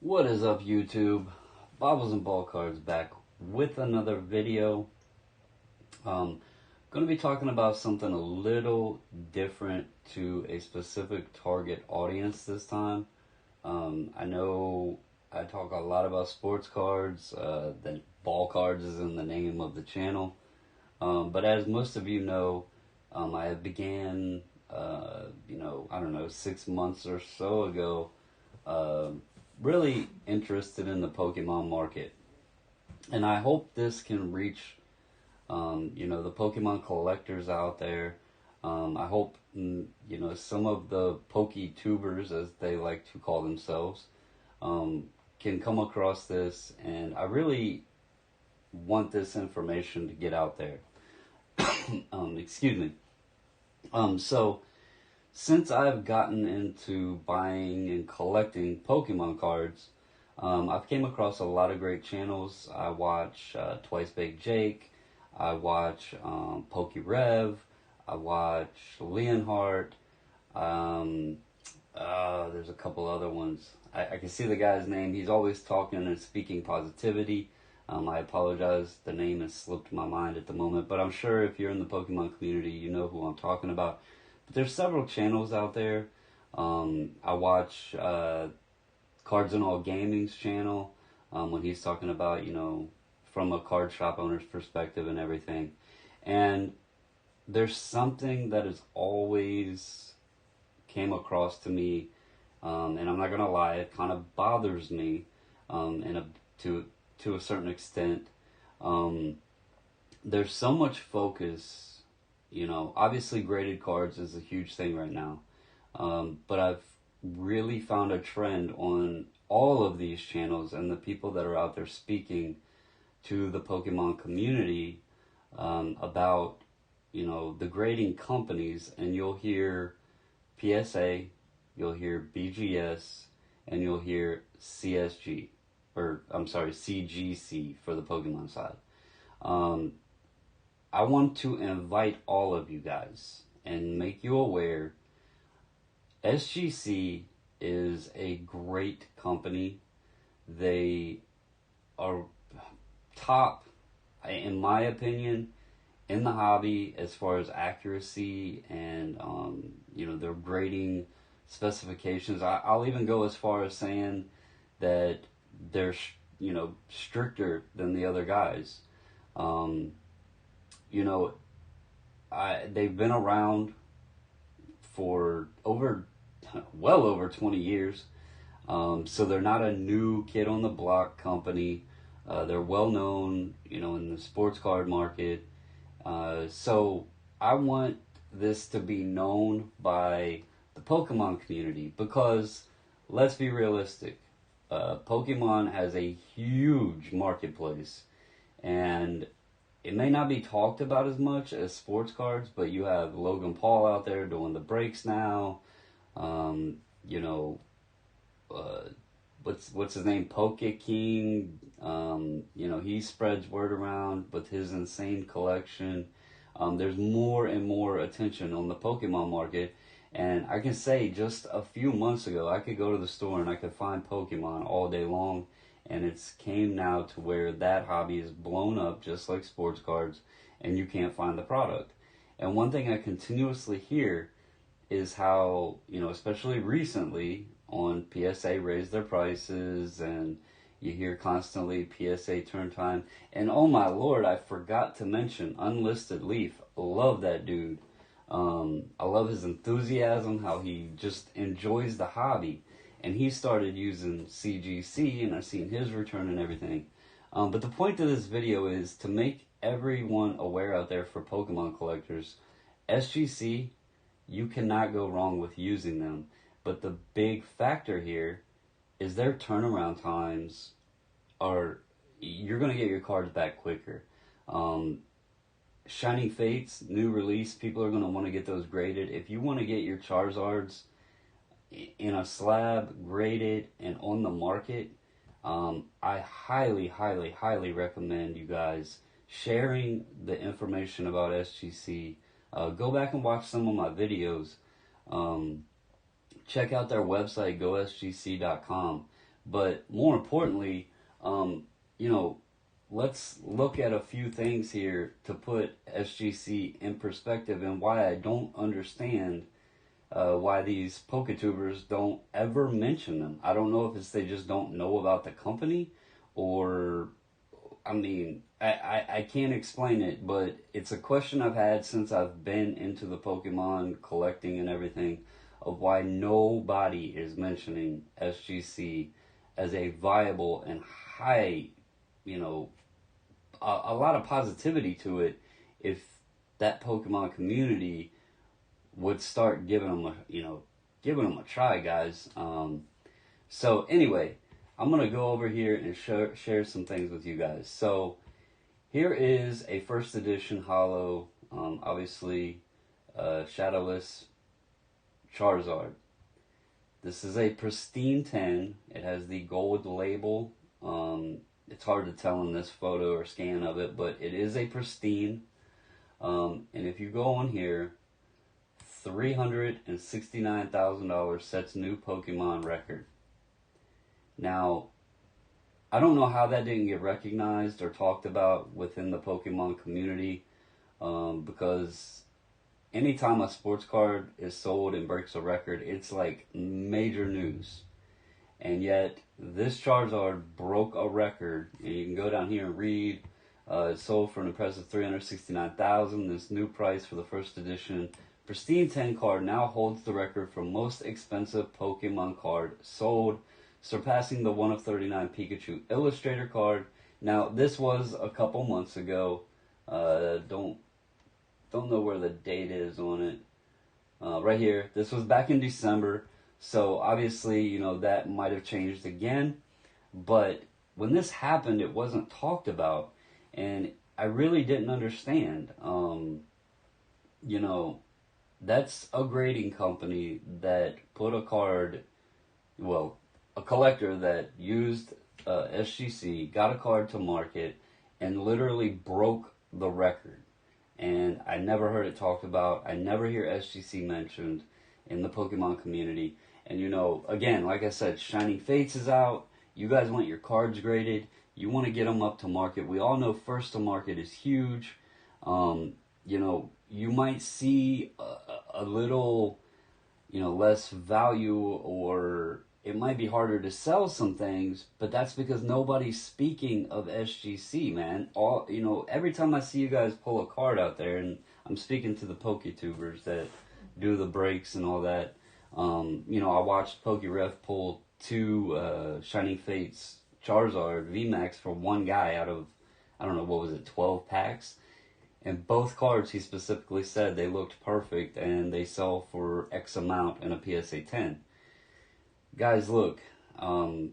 What is up, YouTube? Bobbles and Ball Cards back with another video. Going to be talking about something a little different to a specific target audience this time. I know I talk a lot about sports cards, that ball cards is in the name of the channel. But as most of you know, I began, I don't know, 6 months or so ago, really interested in the Pokemon market. And I hope this can reach, the Pokemon collectors out there. I hope, some of the POKETUBERs, as they like to call themselves, can come across this. And I really want this information to get out there. Excuse me. So, since I've gotten into buying and collecting Pokemon cards, I've came across a lot of great channels. I watch TWICEBAKEDJAKE, I watch POKEREV, I watch LEONHART, there's a couple other ones. I can see the guy's name. He's always talking and speaking positivity. I apologize, the name has slipped my mind at the moment, but I'm sure if you're in the Pokemon community, you know who I'm talking about. But there's several channels out there. I watch Cards and All Gaming's channel when he's talking about, from a card shop owner's perspective and everything. And there's something that has always came across to me, and I'm not gonna lie, it kind of bothers me to a certain extent. There's so much focus. Obviously graded cards is a huge thing right now. But I've really found a trend on all of these channels and the people that are out there speaking to the Pokemon community about, the grading companies. And you'll hear PSA, you'll hear BGS, and you'll hear CSG. Or, I'm sorry, CGC for the Pokemon side. I want to invite all of you guys and make you aware, SGC is a great company. They are top, in my opinion, in the hobby as far as accuracy and, their grading specifications. I'll even go as far as saying that they're, stricter than the other guys. They've been around for well over 20 years. So they're not a new kid on the block company. They're well known, in the sports card market. So I want this to be known by the Pokemon community because, let's be realistic, Pokemon has a huge marketplace, and it may not be talked about as much as sports cards, but you have Logan Paul out there doing the breaks now. What's his name? PokeKing. He spreads word around with his insane collection. There's more and more attention on the Pokemon market. And I can say just a few months ago, I could go to the store and I could find Pokemon all day long. And it's came now to where that hobby is blown up just like sports cards, and you can't find the product. And one thing I continuously hear is how, especially recently on PSA raised their prices, and you hear constantly PSA turn time. And oh my lord, I forgot to mention Unlisted Leaf. Love that dude. I love his enthusiasm, how he just enjoys the hobby. And he started using CGC, and I've seen his return and everything. But the point of this video is to make everyone aware out there for Pokemon collectors. SGC, you cannot go wrong with using them. But the big factor here is their turnaround times are, you're going to get your cards back quicker. Shining Fates, new release, people are going to want to get those graded. If you want to get your Charizards in a slab, graded, and on the market, I highly, highly, highly recommend you guys sharing the information about SGC. Go back and watch some of my videos. Check out their website, gosgc.com. But more importantly, you know, let's look at a few things here to put SGC in perspective and why I don't understand why these POKETUBERs don't ever mention them. I don't know if it's they just don't know about the company, or I mean, I can't explain it, but it's a question I've had since I've been into the Pokemon collecting and everything, of why nobody is mentioning SGC as a viable and high, you know, a lot of positivity to it if that Pokemon community would start giving them giving them a try, guys. So anyway, I'm gonna go over here and share some things with you guys. So here is a first edition holo, obviously shadowless Charizard. This is a pristine 10. It has the gold label. It's hard to tell in this photo or scan of it, but it is a pristine. And if you go on here, $369,000 sets new Pokemon record. Now, I don't know how that didn't get recognized or talked about within the Pokemon community, because anytime a sports card is sold and breaks a record, it's like major news. And yet, this Charizard broke a record, and you can go down here and read. It sold for an impressive $369,000. This new price for the first edition Pristine 10 card now holds the record for most expensive Pokemon card sold, surpassing the 1 of 39 Pikachu Illustrator card. Now, this was a couple months ago. Don't know where the date is on it. Right here. This was back in December. So, obviously, you know, that might have changed again. But when this happened, it wasn't talked about. And I really didn't understand. You know, that's a grading company that put a card, well, a collector that used SGC, got a card to market, and literally broke the record. And I never heard it talked about. I never hear SGC mentioned in the Pokemon community. And, you know, again, like I said, Shining Fates is out. You guys want your cards graded. You want to get them up to market. We all know first to market is huge. You know, you might see a little, you know, less value, or it might be harder to sell some things, but that's because nobody's speaking of SGC, man. All, you know, every time I see you guys pull a card out there, and I'm speaking to the POKETUBERs that do the breaks and all that, you know, I watched POKEREV pull 2 Shining Fates Charizard VMAX for one guy out of, I don't know, what was it, 12 packs? And both cards, he specifically said they looked perfect and they sell for X amount in a PSA 10. Guys, look, who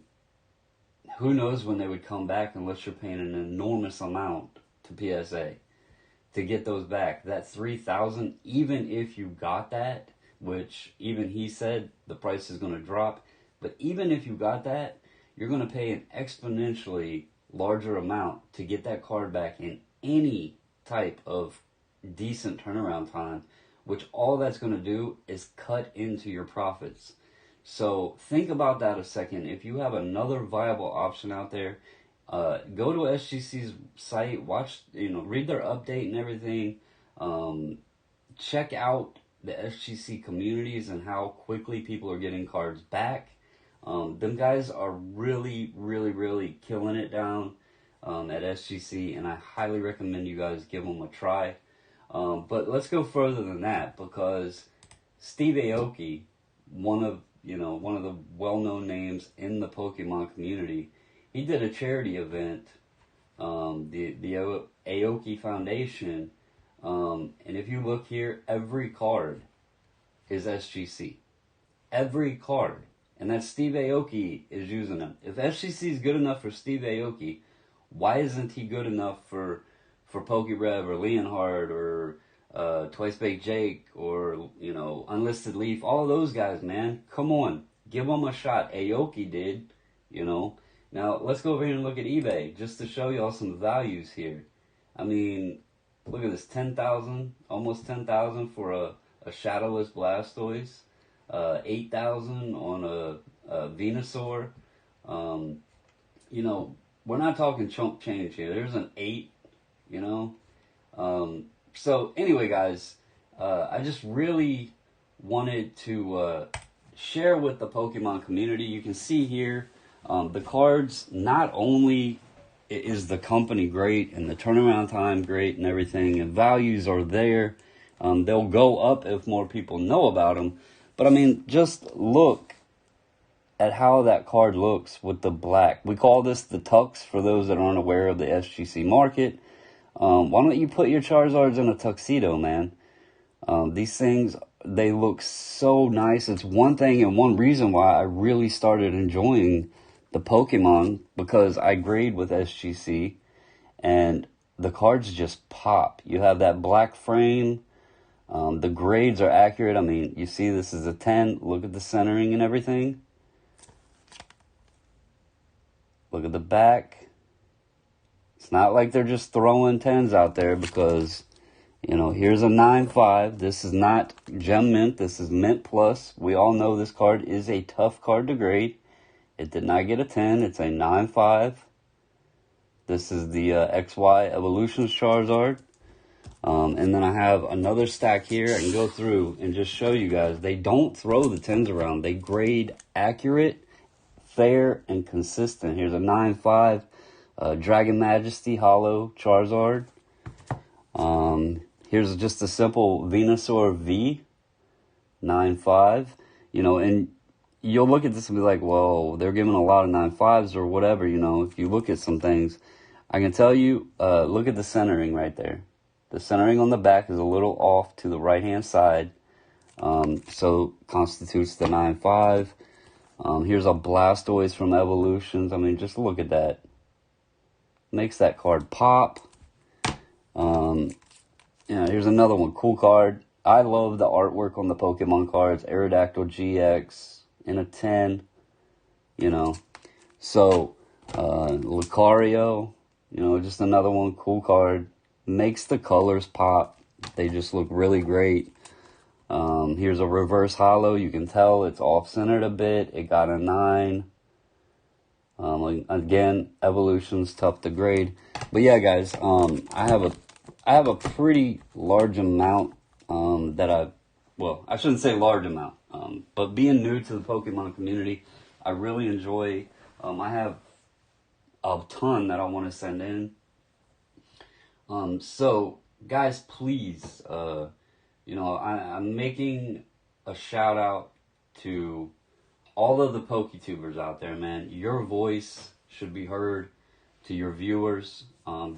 knows when they would come back unless you're paying an enormous amount to PSA to get those back. That $3,000, even if you got that, which even he said the price is going to drop, but even if you got that, you're going to pay an exponentially larger amount to get that card back in any type of decent turnaround time, which all that's going to do is cut into your profits. So think about that a second. If you have another viable option out there, go to SGC's site, watch, you know, read their update and everything. Check out the SGC communities and how quickly people are getting cards back. Them guys are really, really, really killing it down at SGC, and I highly recommend you guys give them a try. But let's go further than that, because Steve Aoki, one of the well-known names in the Pokemon community, he did a charity event, the Aoki Foundation, and if you look here, every card is SGC. Every card. And that Steve Aoki is using them. If SGC is good enough for Steve Aoki, why isn't he good enough for POKEREV or Leonhart or TWICEBAKEDJAKE or, you know, Unlisted Leaf? All those guys, man. Come on. Give them a shot. Aoki did, you know. Now, let's go over here and look at eBay just to show y'all some values here. I mean, look at this. 10,000, almost 10,000 for a Shadowless Blastoise. 8,000 on a Venusaur. You know, we're not talking chump change here. There's an 8, you know. So anyway, guys, I just really wanted to share with the Pokemon community. You can see here, the cards, not only is the company great and the turnaround time great and everything, and values are there. They'll go up if more people know about them. But I mean, just look at how that card looks with the black. We call this the tux for those that aren't aware of the SGC market. Why don't you put your Charizards in a tuxedo, man? These things, they look so nice. It's one thing and one reason why I really started enjoying the Pokemon, because I grade with SGC and the cards just pop. You have that black frame. The grades are accurate. I mean, you see this is a 10. Look at the centering and everything. Look at the back. It's not like they're just throwing 10s out there, because, you know, here's a 9.5. This is not Gem Mint. This is Mint Plus. We all know this card is a tough card to grade. It did not get a 10. It's a 9.5. This is the XY Evolutions Charizard. And then I have another stack here. I can go through and just show you guys. They don't throw the 10s around. They grade accurate, fair, and consistent. Here's a 9.5 Dragon Majesty Hollow Charizard. Here's just a simple Venusaur V 9.5. You know, and you'll look at this and be like, well, they're giving a lot of 9.5s or whatever. You know, if you look at some things, I can tell you, look at the centering right there. The centering on the back is a little off to the right-hand side. So constitutes the 9.5. Here's a Blastoise from Evolutions. I mean, just look at that. Makes that card pop. Yeah, here's another one. Cool card. I love the artwork on the Pokemon cards. Aerodactyl GX in a 10. You know. So, Lucario. You know, just another one. Cool card. Makes the colors pop. They just look really great. Here's a reverse hollow. You can tell it's off-centered a bit. It got a 9. Again, Evolution's tough to grade. But yeah, guys, I have a pretty large amount well, I shouldn't say large amount. But being new to the Pokemon community, I really enjoy. I have a ton that I want to send in. So guys, please, you know, I'm making a shout out to all of the POKETUBERS out there, man. Your voice should be heard to your viewers.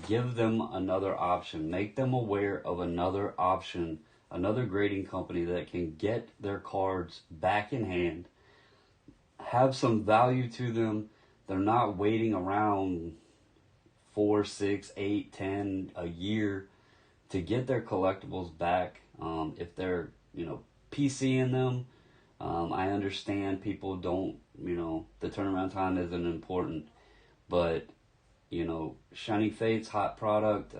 Give them another option. Make them aware of another option, another grading company that can get their cards back in hand, have some value to them. They're not waiting around 4, 6, 8, 10 a year to get their collectibles back. If they're, you know, PCing them, I understand people don't, you know, the turnaround time isn't important, but, you know, Shiny Fate's hot product.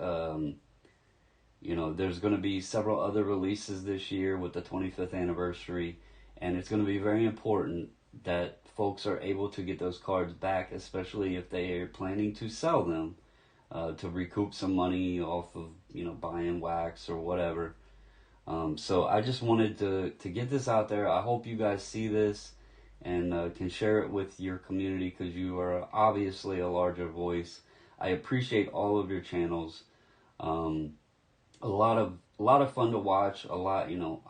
You know, there's going to be several other releases this year with the 25th anniversary, and it's going to be very important that folks are able to get those cards back, especially if they are planning to sell them. To recoup some money off of, you know, buying wax or whatever. So I just wanted to get this out there. I hope you guys see this and can share it with your community, because you are obviously a larger voice. I appreciate all of your channels. A lot of fun to watch. A lot, you know,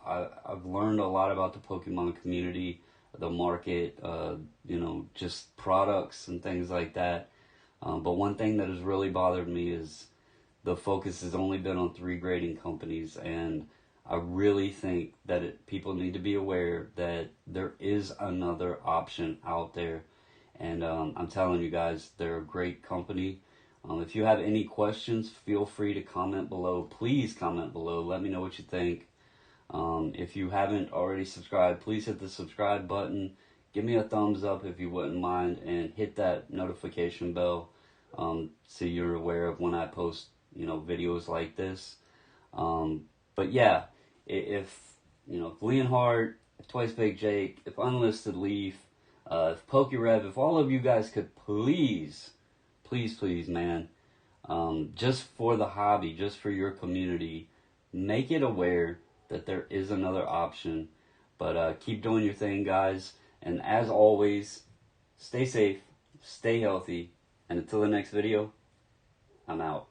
I've learned a lot about the Pokemon community, the market, you know, just products and things like that. But one thing that has really bothered me is the focus has only been on 3 grading companies, and I really think that people need to be aware that there is another option out there. And I'm telling you guys, they're a great company. If you have any questions, feel free to comment below. Please comment below. Let me know what you think. If you haven't already subscribed, please hit the subscribe button. Give me a thumbs up if you wouldn't mind, and hit that notification bell so you're aware of when I post, you know, videos like this. But yeah, if you know, if Leonhart, if TWICEBAKEDJAKE, if Unlisted Leaf, If POKEREV, if all of you guys could please, man, just for the hobby, just for your community, make it aware that there is another option. But keep doing your thing, guys. And as always, stay safe, stay healthy, and until the next video, I'm out.